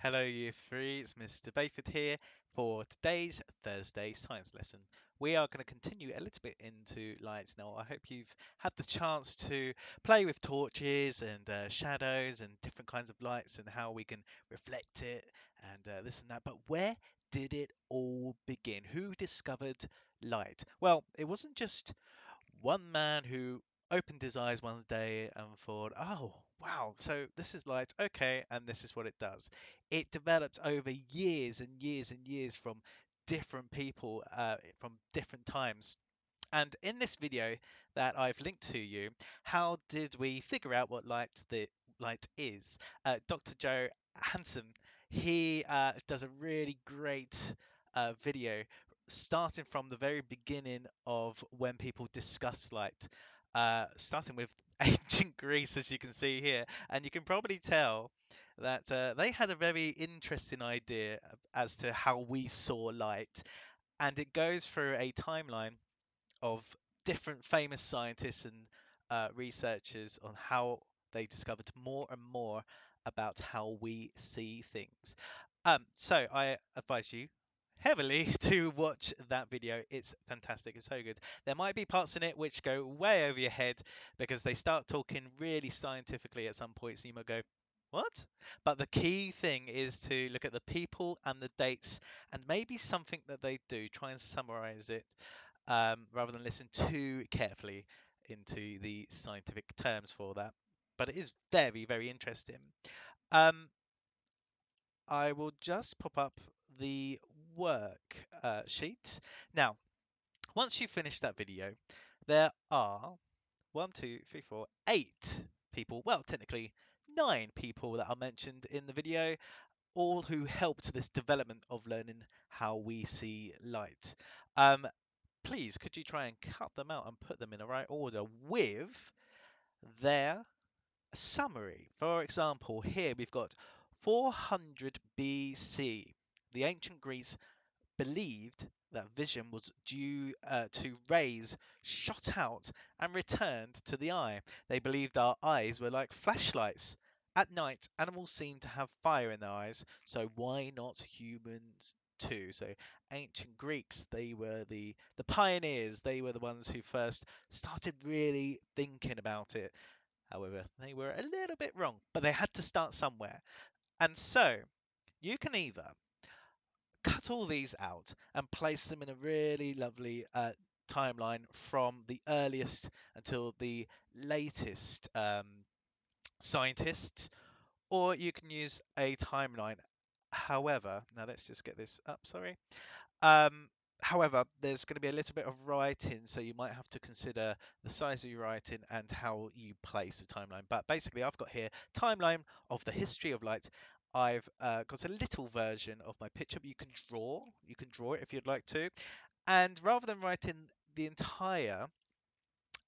Hello, Year 3, it's Mr. Bayford here for today's Thursday science lesson. We are going to continue a little bit into lights now. I hope you've had the chance to play with torches and shadows and different kinds of lights and how we can reflect it and this and that. But where did it all begin? Who discovered light? Well, it wasn't just one man who opened his eyes one day and thought, oh, wow, so this is light, okay, and this is what it does. It developed over years and years and years from different people from different times. And in this video that I've linked to you, how did we figure out what light is? Dr. Joe Hansen, he does a really great video starting from the very beginning of when people discuss light, starting with ancient Greece, as you can see here, and you can probably tell that they had a very interesting idea as to how we saw light, and it goes through a timeline of different famous scientists and researchers on how they discovered more and more about how we see things. So I advise you heavily to watch that video. It's fantastic. It's so good. There might be parts in it which go way over your head because they start talking really scientifically at some points, and you might go, what? But the key thing is to look at the people and the dates and maybe something that they do. Try and summarize it rather than listen too carefully into the scientific terms for that. But it is very, very interesting. Um, I will just pop up the work sheet. Now, once you finish that video, there are one, two, three, four, 8 people, well, technically 9 people that are mentioned in the video, all who helped this development of learning how we see light. Um, Please, could you try and cut them out and put them in the right order with their summary? For example, here we've got 400 BC. The ancient Greeks believed that vision was due to rays shot out and returned to the eye. They believed our eyes were like flashlights. At night, animals seem to have fire in their eyes, so why not humans too? So ancient Greeks, they were the pioneers. They were the ones who first started really thinking about it. However, they were a little bit wrong, but they had to start somewhere. And so you can either cut all these out and place them in a really lovely timeline from the earliest until the latest scientists, or you can use a timeline. However, now let's just get this up, sorry. Um, However, there's going to be a little bit of writing, so you might have to consider the size of your writing and how you place the timeline. But basically, I've got here timeline of the history of light. I've got a little version of my picture, but you can draw. You can draw it if you'd like to. And rather than writing the entire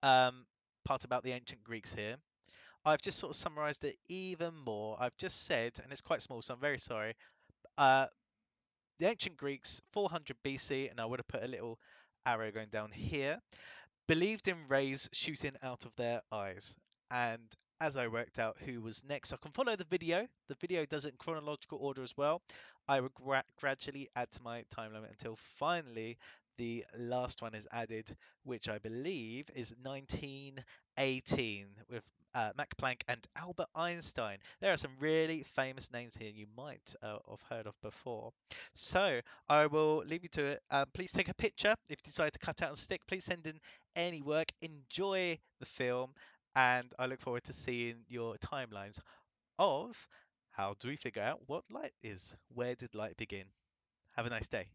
um, part about the ancient Greeks here, I've just sort of summarized it even more. I've just said, and it's quite small, so I'm very sorry. Uh, the ancient Greeks, 400 BC, and I would have put a little arrow going down here, believed in rays shooting out of their eyes. And as I worked out who was next, I can follow the video. The video does it in chronological order as well. I would gradually add to my time limit until finally the last one is added, which I believe is 1918 with Max Planck and Albert Einstein. There are some really famous names here you might have heard of before. So I will leave you to it. Please take a picture. If you decide to cut out and stick, please send in any work. Enjoy the film, and I look forward to seeing your timelines of how do we figure out what light is? Where did light begin? Have a nice day.